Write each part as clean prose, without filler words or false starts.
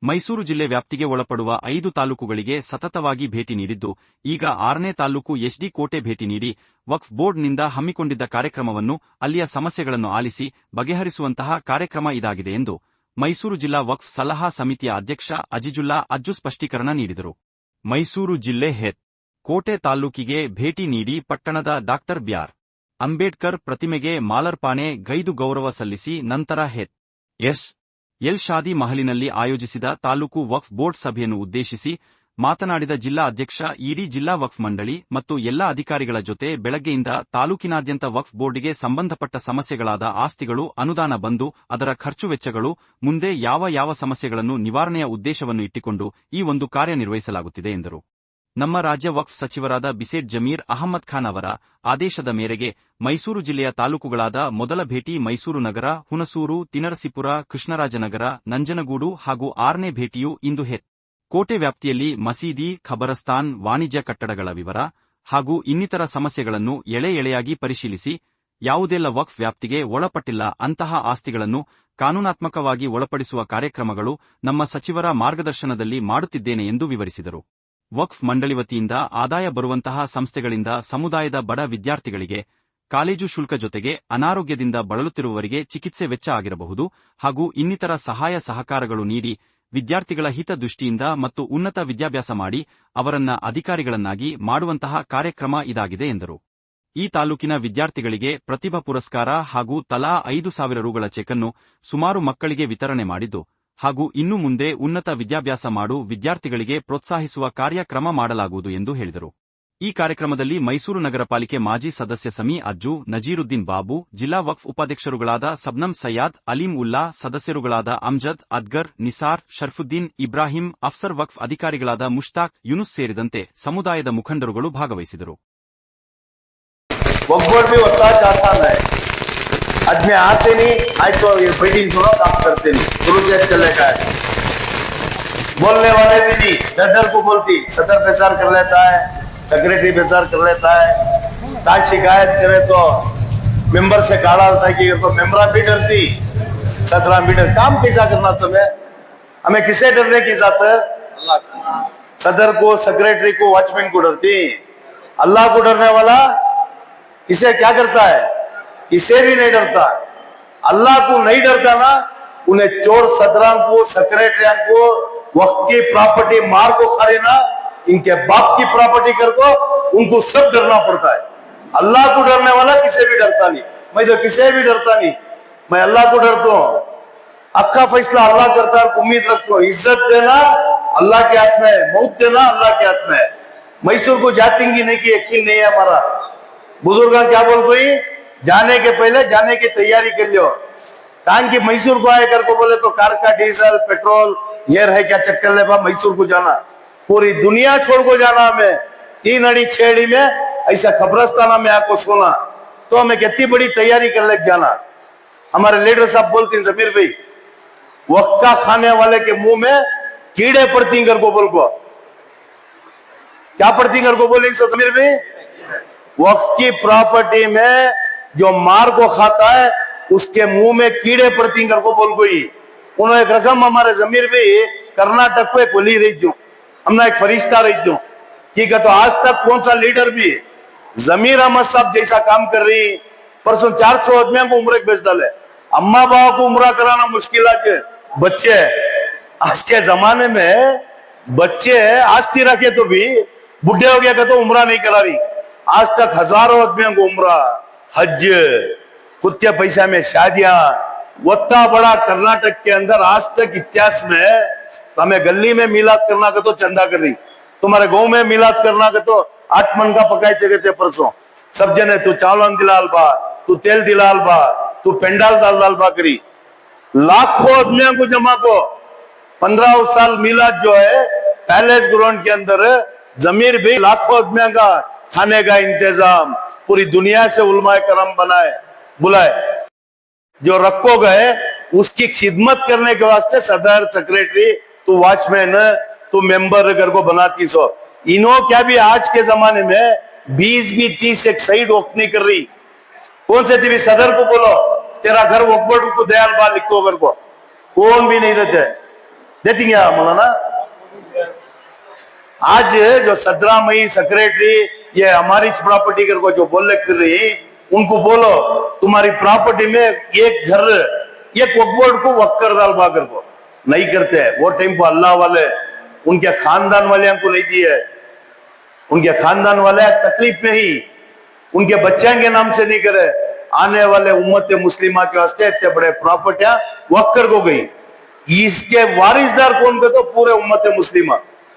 ಮೈಸೂರು ಜಿಲ್ಲೆ ವ್ಯಾಪ್ತಿಗೆ ಒಳಪಡುವ 5 ತಾಲೂಕುಗಳಿಗೆ ಸತತವಾಗಿ ಭೇಟಿ ನೀಡಿದ್ದು, ಈಗ 6ನೇ ತಾಲೂಕು ಎಚ್ಡಿ ಕೋಟೆ ಭೇಟಿ ನೀಡಿ ವಕ್ಫ್ ಬೋರ್ಡ್ನಿಂದ ಹಮ್ಮಿಕೊಂಡಿದ್ದ ಕಾರ್ಯಕ್ರಮವನ್ನು, ಅಲ್ಲಿಯ ಸಮಸ್ಯೆಗಳನ್ನು ಆಲಿಸಿ ಬಗೆಹರಿಸುವಂತಹ ಕಾರ್ಯಕ್ರಮ ಇದಾಗಿದೆ ಎಂದು ಮೈಸೂರು ಜಿಲ್ಲಾ ವಕ್ಫ್ ಸಲಹಾ ಸಮಿತಿಯ ಅಧ್ಯಕ್ಷ ಅಜಿಜುಲ್ಲಾ ಅಜ್ಜು ಸ್ಪಷ್ಟೀಕರಣ ನೀಡಿದರು. ಮೈಸೂರು ಜಿಲ್ಲೆ ಹೆತ್ ಕೋಟೆ ತಾಲೂಕಿಗೆ ಭೇಟಿ ನೀಡಿ ಪಟ್ಟಣದ ಡಾಕ್ಟರ್ ಬಿ.ಆರ್. ಅಂಬೇಡ್ಕರ್ ಪ್ರತಿಮೆಗೆ ಮಾಲಾರ್ಪಣೆ ಗೈದು ಗೌರವ ಸಲ್ಲಿಸಿ ನಂತರ ಹೆತ್ ಎಲ್ ಶಾದಿ ಮಹಲಿನಲ್ಲಿ ಆಯೋಜಿಸಿದ ತಾಲೂಕು ವಕ್ಫ್ ಬೋರ್ಡ್ ಸಭೆಯನ್ನು ಉದ್ದೇಶಿಸಿ ಮಾತನಾಡಿದ ಜಿಲ್ಲಾ ಅಧ್ಯಕ್ಷ ಇಡೀ ಜಿಲ್ಲಾ ವಕ್ಫ್ ಮಂಡಳಿ ಮತ್ತು ಎಲ್ಲ ಅಧಿಕಾರಿಗಳ ಜೊತೆ ಬೆಳಗ್ಗೆಯಿಂದ ತಾಲೂಕಿನಾದ್ಯಂತ ವಕ್ಫ್ ಬೋರ್ಡಿಗೆ ಸಂಬಂಧಪಟ್ಟ ಸಮಸ್ಯೆಗಳಾದ ಆಸ್ತಿಗಳು, ಅನುದಾನ ಬಂದು ಅದರ ಖರ್ಚು ವೆಚ್ಚಗಳು, ಮುಂದೆ ಯಾವ ಸಮಸ್ಯೆಗಳನ್ನು ನಿವಾರಣೆಯ ಉದ್ದೇಶವನ್ನು ಇಟ್ಟುಕೊಂಡು ಈ ಒಂದು ಕಾರ್ಯನಿರ್ವಹಿಸಲಾಗುತ್ತಿದೆ ಎಂದರು. ನಮ್ಮ ರಾಜ್ಯ ವಕ್ಫ್ ಸಚಿವರಾದ ಬಿಸೇಟ್ ಜಮೀರ್ ಅಹಮ್ಮದ್ ಖಾನ್ ಅವರ ಆದೇಶದ ಮೇರೆಗೆ ಮೈಸೂರು ಜಿಲ್ಲೆಯ ತಾಲೂಕುಗಳಾದ ಮೊದಲ ಭೇಟಿ ಮೈಸೂರು ನಗರ, ಹುಣಸೂರು, ತಿನರಸೀಪುರ, ಕೃಷ್ಣರಾಜನಗರ, ನಂಜನಗೂಡು ಹಾಗೂ 6ನೇ ಭೇಟಿಯು ಇಂದು ಹೆತ್ ಕೋಟೆ ವ್ಯಾಪ್ತಿಯಲ್ಲಿ ಮಸೀದಿ, ಖಬರಸ್ತಾನ್, ವಾಣಿಜ್ಯ ಕಟ್ಟಡಗಳ ವಿವರ ಹಾಗೂ ಇನ್ನಿತರ ಸಮಸ್ಯೆಗಳನ್ನು ಎಳೆಯಾಗಿ ಪರಿಶೀಲಿಸಿ ಯಾವುದೆಲ್ಲ ವಕ್ಫ್ ವ್ಯಾಪ್ತಿಗೆ ಒಳಪಟ್ಟಿಲ್ಲ ಅಂತಹ ಆಸ್ತಿಗಳನ್ನು ಕಾನೂನಾತ್ಮಕವಾಗಿ ಒಳಪಡಿಸುವ ಕಾರ್ಯಕ್ರಮಗಳು ನಮ್ಮ ಸಚಿವರ ಮಾರ್ಗದರ್ಶನದಲ್ಲಿ ಮಾಡುತ್ತಿದ್ದೇನೆ ಎಂದು ವಿವರಿಸಿದರು. ವಕ್ಫ್ ಮಂಡಳಿ ವತಿಯಿಂದ ಆದಾಯ ಬರುವಂತಹ ಸಂಸ್ಥೆಗಳಿಂದ ಸಮುದಾಯದ ಬಡ ವಿದ್ಯಾರ್ಥಿಗಳಿಗೆ ಕಾಲೇಜು ಶುಲ್ಕ ಜೊತೆಗೆ ಅನಾರೋಗ್ಯದಿಂದ ಬಳಲುತ್ತಿರುವವರಿಗೆ ಚಿಕಿತ್ಸೆ ವೆಚ್ಚ ಆಗಿರಬಹುದು ಹಾಗೂ ಇನ್ನಿತರ ಸಹಾಯ ಸಹಕಾರಗಳು ನೀಡಿ ವಿದ್ಯಾರ್ಥಿಗಳ ಹಿತ ದೃಷ್ಟಿಯಿಂದ ಮತ್ತು ಉನ್ನತ ವಿದ್ಯಾಭ್ಯಾಸ ಮಾಡಿ ಅವರನ್ನ ಅಧಿಕಾರಿಗಳನ್ನಾಗಿ ಮಾಡುವಂತಹ ಕಾರ್ಯಕ್ರಮ ಇದಾಗಿದೆ ಎಂದರು. ಈ ತಾಲೂಕಿನ ವಿದ್ಯಾರ್ಥಿಗಳಿಗೆ ಪ್ರತಿಭಾ ಪುರಸ್ಕಾರ ಹಾಗೂ ತಲಾ 5,000 ರುಗಳ ಚೆಕನ್ನು ಸುಮಾರು ಮಕ್ಕಳಿಗೆ ವಿತರಣೆ ಮಾಡಿದ್ದು ಹಾಗೂ ಇನ್ನು ಮುಂದೆ ಉನ್ನತ ವಿದ್ಯಾಭ್ಯಾಸ ಮಾಡು ವಿದ್ಯಾರ್ಥಿಗಳಿಗೆ ಪ್ರೋತ್ಸಾಹಿಸುವ ಕಾರ್ಯಕ್ರಮ ಮಾಡಲಾಗುವುದು ಎಂದು ಹೇಳಿದರು. ಈ ಕಾರ್ಯಕ್ರಮದಲ್ಲಿ ಮೈಸೂರು ನಗರ ಪಾಲಿಕೆ ಮಾಜಿ ಸದಸ್ಯ ಸಮಿ ಅಜ್ಜು, ನಜೀರುದ್ದೀನ್ ಬಾಬು, ಜಿಲ್ಲಾ ವಕ್ಫ್ ಉಪಾಧ್ಯಕ್ಷರುಗಳಾದ ಸಬ್ನಂ ಸಯ್ಯಾದ್, ಅಲೀಂ ಉಲ್ಲಾ, ಸದಸ್ಯರುಗಳಾದ ಅಮ್ಜದ್, ಅದ್ಗರ್, ನಿಸಾರ್, ಶರ್ಫುದ್ದೀನ್, ಇಬ್ರಾಹಿಂ, ಅಫ್ಸರ್, ವಕ್ಫ್ ಅಧಿಕಾರಿಗಳಾದ ಮುಷ್ತಾಕ್, ಯುನುಸ್ ಸೇರಿದಂತೆ ಸಮುದಾಯದ ಮುಖಂಡರುಗಳು ಭಾಗವಹಿಸಿದರು. आज मैं आते नहीं, आज तो ये मीटिंग सुनो, काम करते नहीं, शुरू से चलेगा। बोलने वाले भी नहीं, डर को बोलती, सदर प्रचार कर लेता है, सेक्रेटरी प्रचार कर लेता है, ताज शिकायत करे तो मेंबर से काढ़ा होता है कि तो मेंबरा भी डरती, 17 भी डर। काम कैसा करना तुम्हें, हमें किससे डरने की जात है? सदर को, सेक्रेटरी को, वॉचमैन को डरती। अल्लाह को डरने वाला इसे क्या करता है? किसे भी नहीं डरता। अल्लाह को नहीं डरता ना, उन्हें चोर सदरां को, सेक्रेटरियां को, वक्त की प्रॉपर्टी मार को खा ना, इनके बाप की प्रॉपर्टी कर को उनको सब डरना पड़ता है। अल्लाह को डरने वाला किसे भी डरता नहीं। मैं तो किसे भी डरता नहीं, मैं अल्लाह को डरता हूं। अक्का फैसला अल्लाह करता है, उम्मीद रखता हूं। इज्जत देना अल्लाह के हाथ में है, मौत देना अल्लाह के हाथ में है। मैसूर को जातेंगी नहीं की यकीन नहीं है हमारा। बुजुर्ग क्या बोल गई, जाने के पहले जाने की तैयारी कर लियो। कान की मैसूर को आए कर को बोले तो कार का डीजल पेट्रोल ये रहे क्या चक्कर ले बा मैसूर को जाना, पूरी दुनिया छोड़ को जाना। हमें 3 अड़ी 6 अड़ी में ऐसा खबरस्ताना में आपको सोना, तो हमें कितनी बड़ी तैयारी कर ले जाना। हमारे लीडर साहब बोलते हैं, जमीर भाई वक्त का खाने वाले के मुंह में कीड़े पड़ती कर को बोल को, क्या पड़ती कर को बोले जमीर भाई? वक्त की प्रॉपर्टी में जो मार को खाता है उसके मुंह में कीड़े पड़ती कर को बोल गई। उन्होंने एक रकम हमारे जमीर भी कर्नाटक को एक वली रही जो हमने एक फरिश्ता रही जो, ठीक है। तो आज तक कौन सा लीडर भी जमीर अहमद साहब जैसा काम कर रही। परसों 400 आदमियों को उम्र बेच डाले, अम्मा बाबा को उम्र कराना मुश्किल है। बच्चे आज के जमाने में बच्चे आस्ती रखे तो भी बुढ़े हो गया तो उम्र नहीं करा रही। आज तक हजारों आदमियों को उम्र, हज, खुद के पैसा में शादियां, उतना बड़ा कर्नाटक के अंदर आज तक इतिहास में तो हमें गली में मिलाद करना का तो चंदा कर रही, तुम्हारे गांव में मिलाद करना का तो 8 मन का पकाए थे परसों। सब जने तू चावल दिलाल बा, तू तेल दिलाल बा, तू पेंडाल दाल बा करी। लाखों आदमियों को जमा को 15 साल मिलाद जो है पैलेस ग्राउंड के अंदर, जमीर भी लाखों आदमियों का खाने का इंतजाम पूरी दुनिया से उलमाए करम बनाए बुलाए। जो रखो गए उसकी खिदमत करने के वास्ते सदर, सेक्रेटरी, तू वॉचमैन, तू मेंबर घर को बनाती सो। इन्हों क्या भी आज के जमाने में 20-30 एक सही वोक नहीं कर रही। कौन से थी सदर को बोलो तेरा घर वोकबोर्ड को दयाल बा लिखो घर को, कौन भी नहीं देते। देती क्या मौलाना? आज जो 17 मई सेक्रेटरी ये हमारी प्रॉपर्टी को जो बोलने फिर रही, उनको बोलो तुम्हारी प्रॉपर्टी में एक घर एक वक्फ बोर्ड को वक्फ कर डाल बाकर को नहीं करते हैं। वो टाइम को अल्लाह वाले उनके खानदान वाले हमको नहीं दिए, उनके खानदान वाले तकलीफ में ही उनके बच्चे के नाम से नहीं करे। आने वाले उम्मत मुस्लिमा के वास्ते इतने बड़े प्रॉपर्टियां वक्फ कर को गई, इसके वारिसदार कौन के? तो पूरे उम्मत मुस्लिमा।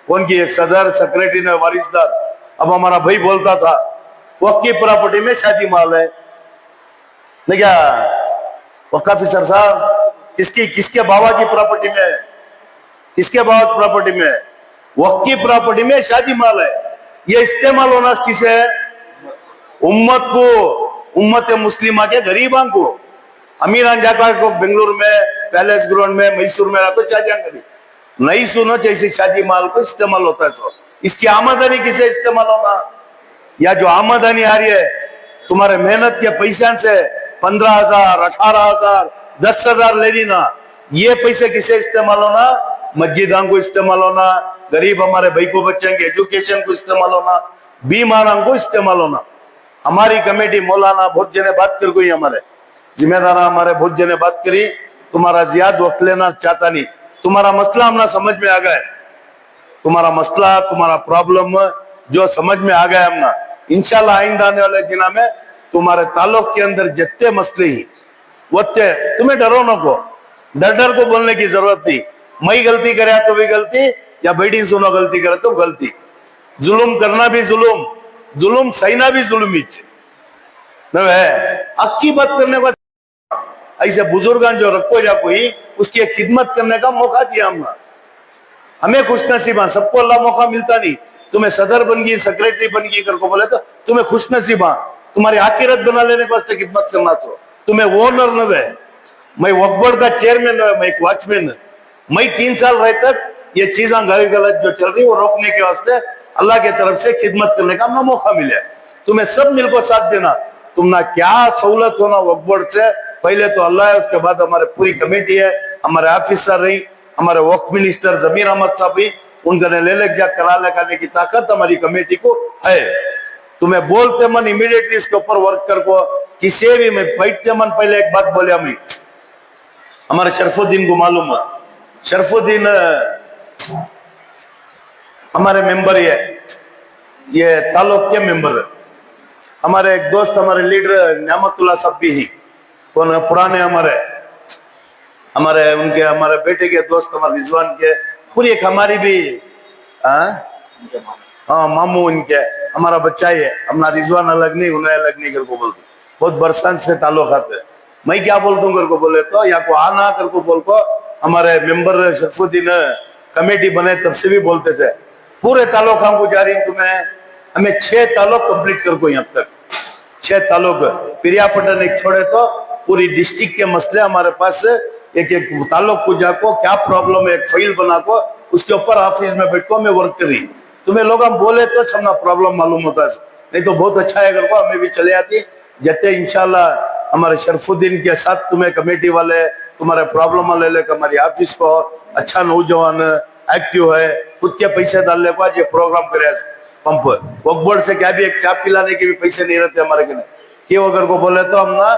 कौन की? एक सदर सेक्रेटरी ने वारिसदार। अब हमारा भाई बोलता था वक्फ की प्रॉपर्टी में शादी माल है नहीं क्या? वक्फ ऑफिसर साहब किसके बाबा की प्रॉपर्टी में है? किसके बाबा की प्रॉपर्टी में है? वक्फ की प्रॉपर्टी में शादी माल है। ये इस्तेमाल होना किसे है? उम्मत को, उम्मत मुस्लिमा के गरीबां को। अमीरान जाकर को बेंगलुरु में पैलेस ग्राउंड में मैसूर में तो शादियां करी नहीं सुनो जैसे शादी माल को इस्तेमाल होता है। सो इसकी आमदनी किसे इस्तेमाल होना? या जो आमदनी आ रही है तुम्हारे मेहनत के पैसे से 15,000 18,000 10,000 लेनी ना, ये पैसे किसे इस्तेमाल होना? मस्जिदों को इस्तेमाल होना, गरीब हमारे भाई को बच्चे के एजुकेशन को इस्तेमाल होना, बीमारों को इस्तेमाल होना। हमारी कमेटी मौलाना बहुत जने बात कर गई, हमारे जिम्मेदार हमारे बहुत जने बात करी। तुम्हारा ज्यादा वक्त लेना चाहता नहीं, तुम्हारा मसला हमने समझ में आ गया है। तुम्हारा मसला तुम्हारा प्रॉब्लम जो समझ में आ गया हमने, इंशाल्लाह आइंदा आने वाले दिनों में तुम्हारे ताल्लुक के अंदर जितने मसले ही वत्ते, तुम्हें डरो न को, डर को बोलने की जरूरत नहीं। मैं गलती करे तो भी गलती, या बैठी सुनो गलती करे तो गलती। जुल्म करना भी जुल्म, जुल्म सहना भी जुल्म ही है। अक्की बात करने का ऐसे बुजुर्गान जो रखो जा कोई उसकी खिदमत करने का मौका दिया हमने। हमें खुश नसीबा, सबको अल्लाह मौका मिलता नहीं। तुम्हें सदर बन गई सेक्रेटरी बन गई कर को बोले तो तुम्हें खुश नसीबा, तुम्हारी आखिरत बना लेने के वास्ते खिदमत करना। तो तुम्हें ओनर न है, मैं वक्फ बोर्ड का चेयरमैन है, मैं एक वॉचमैन। मैं 3 साल रहे तक ये चीजें गलत जो चल रही वो रोकने के वास्ते अल्लाह की तरफ से खिदमत करने का हमने मौका मिला। तुम्हें सब मिलकर साथ देना। तुम ना क्या सहूलत होना वक्फ बोर्ड से, पहले तो अल्लाह है, उसके बाद हमारे पूरी कमेटी है, हमारे ऑफिसर रही, हमारे वक्फ मिनिस्टर जमीर अहमद साहब भी, उनका ले जा करा लेने की ताकत हमारी कमेटी को है। तुम्हें बोलते मन इमीडिएटली इसके ऊपर वर्क कर को, किसी भी में बैठते मन। पहले एक बात बोले हमें, हमारे शरफुद्दीन को मालूम है, शरफुद्दीन हमारे मेंबर ये ताल्लुक के मेंबर है। हमारे एक दोस्त हमारे लीडर नियामतुल्लाह साहब भी ही, कौन पुराने हमारे उनके हमारे बेटे के दोस्त हमारे रिजवान के, पूरी एक हमारी भी हाँ मामू उनके, हमारा बच्चा ही है। हमारा रिजवान अलग नहीं, उन्हें अलग नहीं कर को बोलते, बहुत बरसात से ताल्लुक आते। मैं क्या बोलता हूँ कर को बोले तो, या को आना कर को बोल को, हमारे मेंबर शरफुद्दीन कमेटी बने तब से भी बोलते थे पूरे ताल्लुक हमको जा रही तुम्हें, हमें 6 ताल्लुक कंप्लीट कर को अब तक 6 ताल्लुक। पिरियापट्टन एक छोड़े तो पूरी डिस्ट्रिक्ट के मसले हमारे पास एक एक ताल्लुक को जाको क्या प्रॉब्लम है, एक फाइल बना को उसके ऊपर ऑफिस में बैठ को हमें वर्क करी। तुम्हें लोग हम बोले तो हमना प्रॉब्लम मालूम होता है, नहीं तो बहुत अच्छा है को हमें भी चले आती जते। इंशाल्लाह हमारे शरफुद्दीन के साथ तुम्हें कमेटी वाले तुम्हारे प्रॉब्लम ले लेकर हमारी ऑफिस को, अच्छा नौजवान एक्टिव है, खुद के पैसे डालने को आज ये प्रोग्राम करे। पंप वक्फ बोर्ड से क्या भी एक चाप पिलाने के भी पैसे नहीं रहते हमारे के क्यों अगर को बोले तो हम ना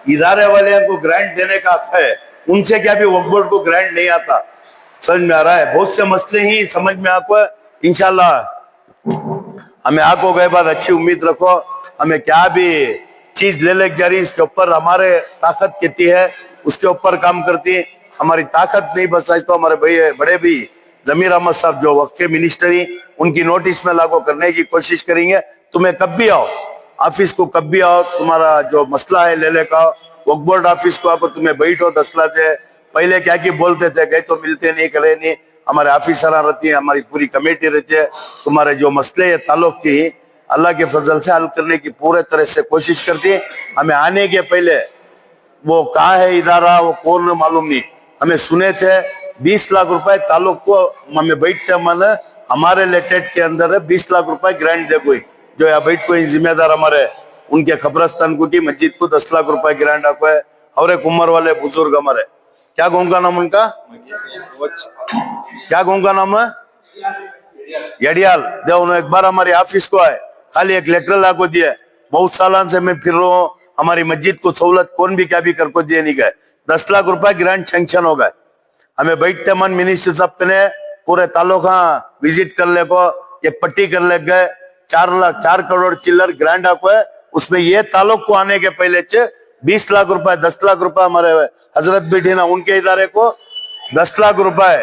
इदारे वाले को ग्रांट देने का हक है, उनसे क्या भी वक्फ बोर्ड को ग्रांट नहीं आता। समझ में आ रहा है? बहुत से मसले ही समझ में आपको इंशाल्लाह हमें आंखों गए बाद अच्छी उम्मीद रखो। हमें क्या भी चीज ले जा रही इसके ऊपर हमारे ताकत कितनी है उसके ऊपर काम करती है। हमारी ताकत नहीं बचाई तो हमारे भाई बड़े भी जमीर अहमद साहब जो वक्त के मिनिस्टर ही, उनकी नोटिस में लागू करने की कोशिश करेंगे। तुम्हें कब भी आओ ऑफिस को, कब भी आओ, तुम्हारा जो मसला है ले लेकर वक्फ बोर्ड ऑफिस को आप तुम्हें बैठो 10 लाते। पहले क्या की बोलते थे गए तो मिलते नहीं करे नहीं, हमारे ऑफिसर रहती है, हमारी पूरी कमेटी रहती है। तुम्हारे जो मसले है ताल्लुक की अल्लाह के फजल से हल करने की पूरे तरह से कोशिश करती है। हमें आने के पहले वो कहाँ है इदारा, वो कौन मालूम नहीं, हमें सुने थे 20 लाख रुपए ताल्लुक को हमें बैठते मन हमारे लेटेट के अंदर 20 लाख रुपए ग्रांट दे कोई जो यहाँ बैठ कोई जिम्मेदार हमारे उनके खबरस्तान को की मस्जिद को 10 लाख रुपए ग्रांट आपको है। और एक उम्र वाले बुजुर्ग हमारे क्या गाँव का नाम उनका, क्या गाँव का नाम है? यडियाल। देखो एक बार हमारे ऑफिस को आए, खाली एक लेटर ला को दिया। बहुत सालों से मैं फिर रहा हूँ, हमारी मस्जिद को सहूलत कौन भी क्या भी कर को दिए नहीं गए। 10 लाख रुपए ग्रांट सैंक्शन हो गए। हमें बैठते मन मिनिस्टर साहब ने पूरे तालुका विजिट कर ले को, एक पट्टी कर ले गए। 4 करोड़ चिल्लर ग्रांट आपको है। उसमें ये तालुक को आने के पहले 20 लाख रुपए 10 लाख रुपए हमारे हजरत बेटी ना उनके इदारे को 10 लाख रुपए,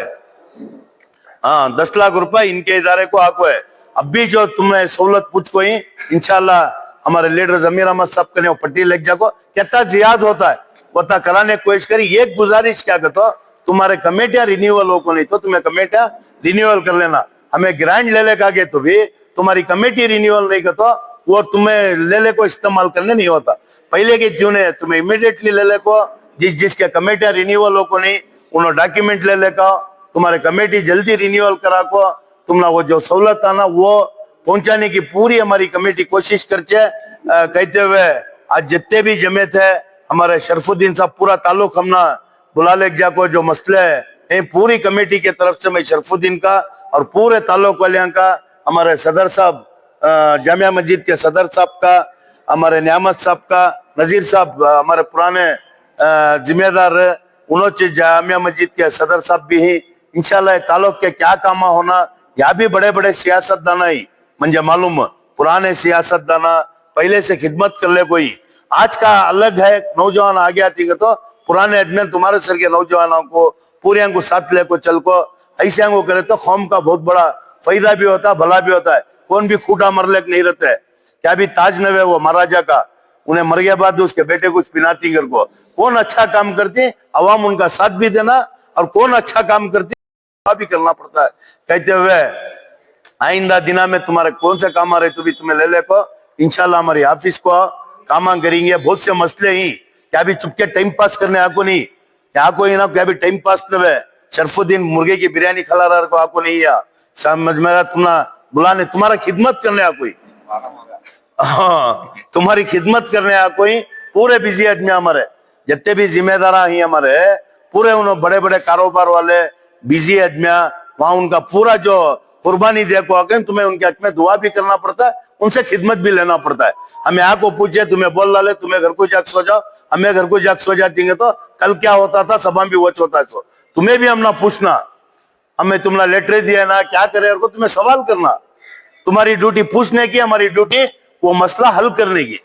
हाँ 10 लाख रुपए इनके इदारे को आपको है। अब भी जो तुमने सहूलत पूछ को ही इंशाल्लाह हमारे लीडर जमीर अहमद साहब ने पट्टी लग जाको कितना जियाद होता है वो कराने की कोशिश करी। एक गुजारिश क्या कहते, तुम्हारे कमेटियां रिन्यूअल हो को नहीं तो तुम्हें कमेटियां रिन्यूअल कर लेना। हमें ग्रांट ले लेगा के तो भी तुम्हारी कमेटी रिन्यूअल नहीं करते वो तुम्हें ले ले को इस्तेमाल करने नहीं होता। पहले के चुने तुम्हें इमीडिएटली ले ले को, जिसके कमेटियां रिन्यूअल हो को नहीं उन्होंने डॉक्यूमेंट ले लेगा। तुम्हारे कमेटी जल्दी रिन्यूअल करा को तुमना वो जो सहूलत आना वो पहुंचाने की पूरी हमारी कमेटी कोशिश करके कहते हुए आज जितने भी जमेत है हमारे शरफुद्दीन साहब पूरा ताल्लुक हमना बुला ले जाको जो मसले है पूरी कमेटी के तरफ से मैं शरफुद्दीन का और पूरे ताल्लुक वालियों का, हमारे सदर साहब जामिया मस्जिद के सदर साहब का, हमारे नियामत साहब का, नजीर साहब हमारे पुराने जिम्मेदार उन्होंने जामिया मस्जिद के सदर साहब भी ही इंशाल्लाह ताल्लुक के क्या काम होना। यहाँ भी बड़े बड़े सियासतदाना ही मुझे मालूम पुराने सियासतदाना पहले से खिदमत कर ले कोई। आज का अलग है, नौजवान आ गया थी तो पुराने अजमेर तुम्हारे सर के नौजवानों को पूरे को साथ ले को चल को ऐसे को करे तो कौम का बहुत बड़ा फायदा भी होता है, भला भी होता है। कौन भी खूटा मरले नहीं रहता है। क्या भी ताज नवे वो महाराजा का, उन्हें मर गया बाद उसके बेटे कुछ पिनाती कर को। कौन अच्छा काम करती अवाम उनका साथ भी देना और कौन अच्छा काम करती भी करना पड़ता है। कहते हुए आइंदा दिना में तुम्हारे कौन से काम आ रहे तो भी तुम्हें ले ले को इंशाल्लाह हमारी ऑफिस को काम करेंगे। बहुत से मसले ही क्या भी चुपके टाइम पास करने आपको नहीं, क्या कोई ना क्या भी टाइम पास न शरफुद्दीन मुर्गे की बिरयानी खिला रहा को आपको नहीं या समझ में तुम्हारा बुलाने तुम्हारा खिदमत करने आ कोई, हाँ तुम्हारी खिदमत करने आ कोई। पूरे बिजी आदमी हमारे जितने भी जिम्मेदार ही हमारे पूरे उन्होंने बड़े बड़े कारोबार वाले बिजी आदमिया वहां उनका पूरा जो कुर्बानी देखो आके तुम्हें उनके हक में दुआ भी करना पड़ता है, उनसे खिदमत भी लेना पड़ता है। हमें आपको पूछे तुम्हें बोल डाले तुम्हें घर को जाग सो जाओ, हमें घर को जाग सो जाती तो कल क्या होता था सब भी वो होता है। सो तुम्हें भी हम ना पूछना, हमें तुमने लेटर दिया ना क्या करे और को तुम्हें सवाल करना। तुम्हारी ड्यूटी पूछने की, हमारी ड्यूटी वो मसला हल करने की,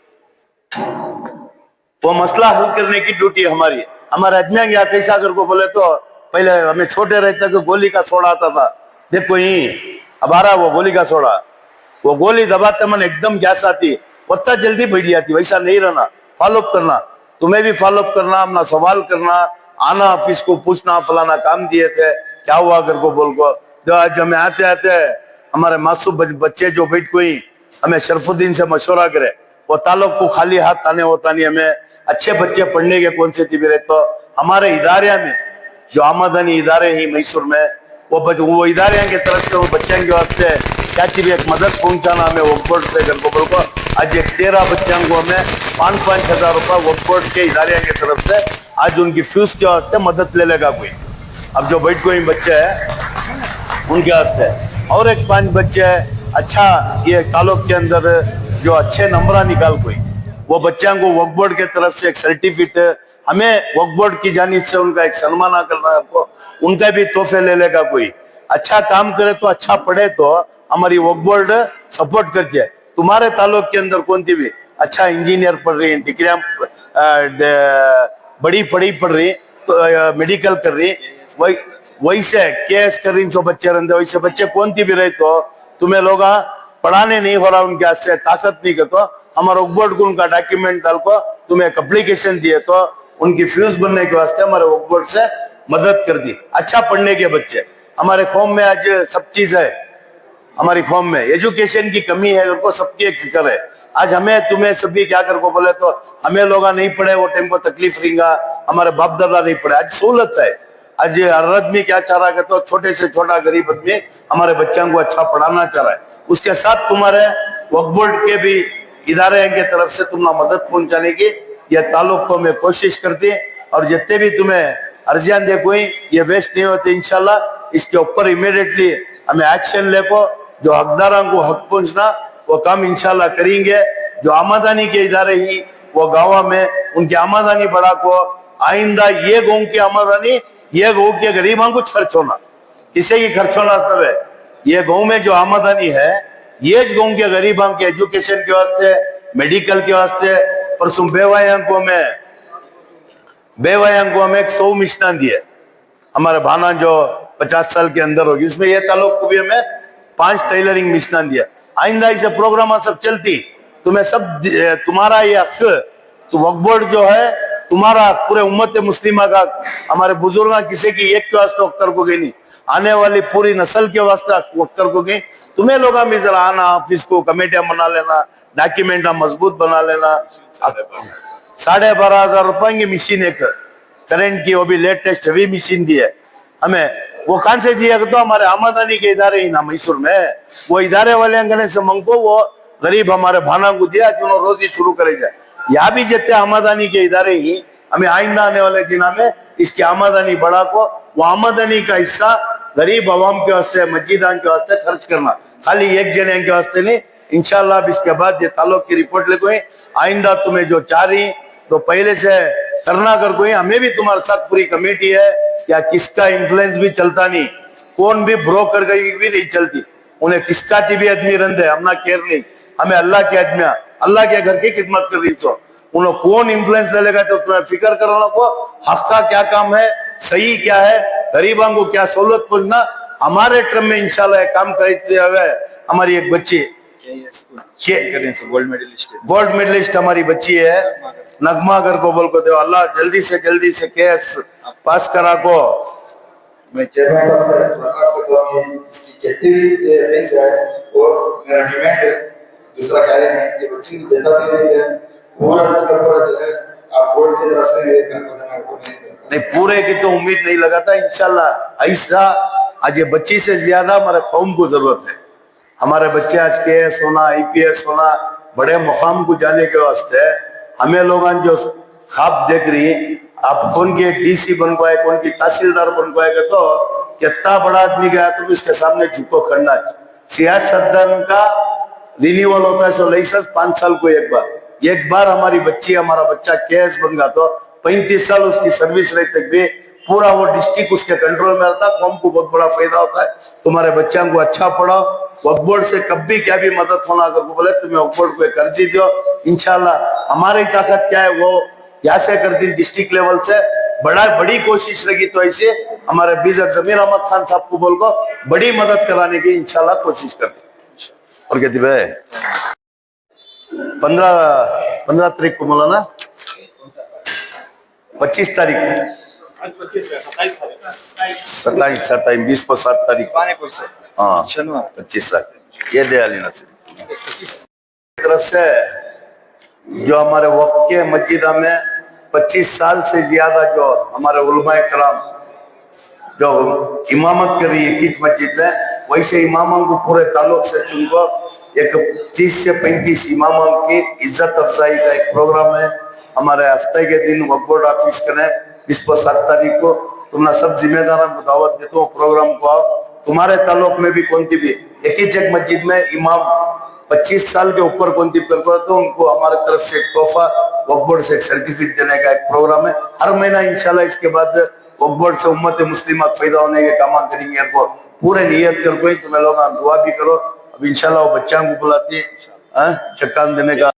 वो मसला हल करने की ड्यूटी हमारी। हमारे अजमेर यहाँ कैसा कर को बोले तो पहले हमें छोटे रहते कि गोली का सोडा आता था, देखो ही अब आ रहा वो गोली का सोडा, वो गोली दबाते मन एकदम गैस आती उतना जल्दी बैठ जाती। वैसा नहीं रहना, फॉलोअप करना, तुम्हें भी फॉलोअप करना, अपना सवाल करना, आना ऑफिस को पूछना फलाना काम दिए थे क्या हुआ कर को बोल को। जो आज हमें आते आते हमारे मासूम बच्चे जो बैठ कोई हमें शरफुद्दीन से मशवरा करे वो ताल्लुक को खाली हाथ आने होता नहीं। हमें अच्छे बच्चे पढ़ने के कौन से भी रहे तो हमारे इदारे में जो आमदनी इदारे ही मैसूर में वो इदारे के तरफ से वो बच्चों के वास्ते क्या चीज एक मदद पहुंचाना हमें वोकबोर्ड से घर को बोल को। आज एक 13 बच्चों को हमें 5-5 हजार रुपए वोकबोर्ड के इदारे के तरफ से आज उनकी फीस के वास्ते मदद ले लेगा कोई। अब जो बैठ कोई बच्चे है उनके वास्ते और एक 5 बच्चे है अच्छा ये ताल्लुक के अंदर जो अच्छे नंबर निकाल कोई वो बच्चों को वक्फ बोर्ड के तरफ से एक सर्टिफिकेट हमें वक्फ बोर्ड की जानिब से उनका एक सम्मान करना है आपको, उनका भी तोहफे ले लेगा कोई। अच्छा काम करे तो अच्छा पढ़े तो हमारी वक्फ बोर्ड सपोर्ट करती है। तुम्हारे ताल्लुक के अंदर कौन थी भी अच्छा इंजीनियर पढ़ रही, डिग्रियां बड़ी पढ़ी पढ़ रही तो मेडिकल कर रही, वैसे केएस कर रही, 100 बच्चे रहते वैसे बच्चे कौन थी भी रहे तो तुम्हें लोग पढ़ाने नहीं हो रहा, उनके हाथ से ताकत नहीं कर तो हमारे वक्फ बोर्ड को उनका डॉक्यूमेंट डाल को तुम्हें एक एप्लीकेशन दिए तो उनकी फीस बनने के वास्ते हमारे वक्फ बोर्ड से मदद कर दी। अच्छा पढ़ने के बच्चे हमारे कौम में आज सब चीज है, हमारी कौम में एजुकेशन की कमी है, उनको सबकी एक फिक्र है। आज हमें तुम्हें सभी क्या कर को बोले तो हमें लोग नहीं पढ़े वो टाइम को तकलीफ रहेगा, हमारे बाप दादा नहीं पढ़े, आज सहूलत है। आज हर आदमी क्या चाह रहा है तो छोटे से छोटा गरीब आदमी हमारे बच्चों को अच्छा पढ़ाना चाह रहा है। उसके साथ तुम्हारे वक्फ बोर्ड के भी इदारे के तरफ से तुम्हें मदद पहुंचाने की यह ताल्लुक को मैं कोशिश करती और जितने भी तुम्हें अर्जियान देखो ये वेस्ट नहीं होते इंशाल्लाह इसके ऊपर इमीडिएटली हमें एक्शन लेको जो हकदारों को हक पहुंचना वो काम इंशाल्लाह करेंगे। जो आमदनी के इदारे ही वो गाँव में उनकी आमदनी बढ़ा को आइंदा ये गाँव की आमदनी ये गाँव के गरीबों को खर्च होना किसी की खर्च होना सब है। ये गाँव में जो आमदनी है ये गाँव के गरीबों के एजुकेशन के वास्ते मेडिकल के वास्ते परसों बेवायांकों में 100 मिशनान दिए हमारे भाना जो 50 साल के अंदर होगी उसमें ये ताल्लुक को भी हमें 5 टेलरिंग मिशनान दिया। आइंदा इसे प्रोग्राम सब चलती तुम्हें सब तुम्हारा ये हक तो वक्फ बोर्ड जो है तुम्हारा पूरे उम्मत मुस्लिमा का हमारे बुजुर्ग किसी की एक के वास्ते वक्त को गई नहीं आने वाली पूरी नस्ल के वास्ते वक्त को गई। तुम्हें लोग भी जरा आना ऑफिस को कमेटियां बना लेना डॉक्यूमेंट मजबूत बना लेना। 12,500 रुपए की मशीन एक करंट की वो भी लेटेस्ट हेवी मशीन दी है हमें। वो कहां से दिया तो हमारे आमदनी के इदारे ही ना मैसूर में वो इदारे वाले अंगने से मंगो वो गरीब हमारे भाना को दिया जिन्होंने रोजी शुरू करेगा। यहाँ भी जितने आमदनी के इदारे ही हमें आइंदा आने वाले दिनों में इसकी आमदनी बढ़ा को वो आमदनी का हिस्सा गरीब अवाम के वास्ते मस्जिदान के वास्ते खर्च करना खाली एक जने के वास्ते नहीं। इंशाल्लाह इसके बाद ये ताल्लुक की रिपोर्ट लिखो आइंदा तुम्हें जो चाह रही तो पहले से करना कर कोई हमें भी तुम्हारे साथ पूरी कमेटी है या किसका इन्फ्लुएंस भी चलता नहीं कौन भी ब्रोकर भी नहीं चलती उन्हें किसका भी आदमी रंधे हमना केयर नहीं हमें अल्लाह के आदमिया अल्लाह के घर की खिदमत कर रही तो उन्हें कौन इन्फ्लुएंस ले लेगा तो तुम्हें फिक्र कराना को हक का क्या काम है सही क्या है गरीबों को क्या सहूलत पहुंचना हमारे टर्म में इंशाल्लाह काम करते हुए हमारी एक बच्ची गोल्ड मेडलिस्ट हमारी बच्ची है नगमा कर को बोल को दे अल्लाह जल्दी से केस पास करा को। मैं चेयरमैन और मेरा डिमांड है दूसरा क्या है कि बच्ची को देता भी नहीं है पूरा जो है आप बोर्ड की तरफ से नहीं पूरे की तो उम्मीद नहीं लगाता इंशाल्लाह ऐसा आज ये बच्ची से ज्यादा हमारे कौम को जरूरत है। हमारे बच्चे आज KS होना IPS होना बड़े मुकाम को जाने के वास्ते हमें लोग जो ख्वाब देख रही आप कौन की DC बन पाए कौन की तहसीलदार बन पाएगा तो कितना बड़ा आदमी गया तो इसके सामने झुको खड़ना। सियासतदान का रिन्यूअल होता है सो लाइसेंस 5 साल को एक बार हमारी बच्ची हमारा बच्चा KS बन गया तो 35 साल उसकी सर्विस रही तक भी पूरा वो डिस्ट्रिक्ट उसके कंट्रोल में रहता कौम को बहुत बड़ा फायदा होता है। तुम्हारे बच्चों को अच्छा पढ़ाओ वक्फ बोर्ड से कभी क्या भी मदद होना अगर बोले तुम्हें वक्फ बोर्ड को अर्जी दो इंशाल्लाह हमारी ताकत क्या है वो यहाँ से करती डिस्ट्रिक्ट लेवल से बड़ी कोशिश रही तो ऐसे हमारे बीजर जमीर अहमद खान साहब को बोल को बड़ी मदद कराने की इंशाल्लाह कोशिश करते और कहती भाई 15 तारीख को बोला ना 25 तारीख को 27 20 को 7 तारीख हाँ 25 तारीख ये दयाली तरफ से जो हमारे वक्त के मस्जिदा में 25 साल से ज्यादा जो हमारे उलमाए कराम जो इमामत कर रही है किस मस्जिद में वैसे इमामों को पूरे ताल्लुक से चुनको एक 30 से 35 इमामों की इज्जत अफजाई का एक प्रोग्राम है हमारे हफ्ते के दिन वक्फ बोर्ड ऑफिस करें 20 को 7 तारीख को तुमने सब जिम्मेदारों को दावत देते हो प्रोग्राम को आओ। तुम्हारे ताल्लुक में भी कौन भी एक ही जग मस्जिद में इमाम 25 साल के ऊपर कौन कर तो उनको हमारे तरफ से एक तोहफा वक्फ बोर्ड से एक सर्टिफिकेट देने का एक प्रोग्राम है हर महीना इंशाल्लाह। इसके बाद वक्फ बोर्ड से उम्मत मुस्लिमा फायदा होने के काम करेंगे को पूरे नियत कर कोई तुम्हें लोग दुआ भी करो। अब इंशाल्लाह वो बच्चों को बुलाती है चक्कान देने का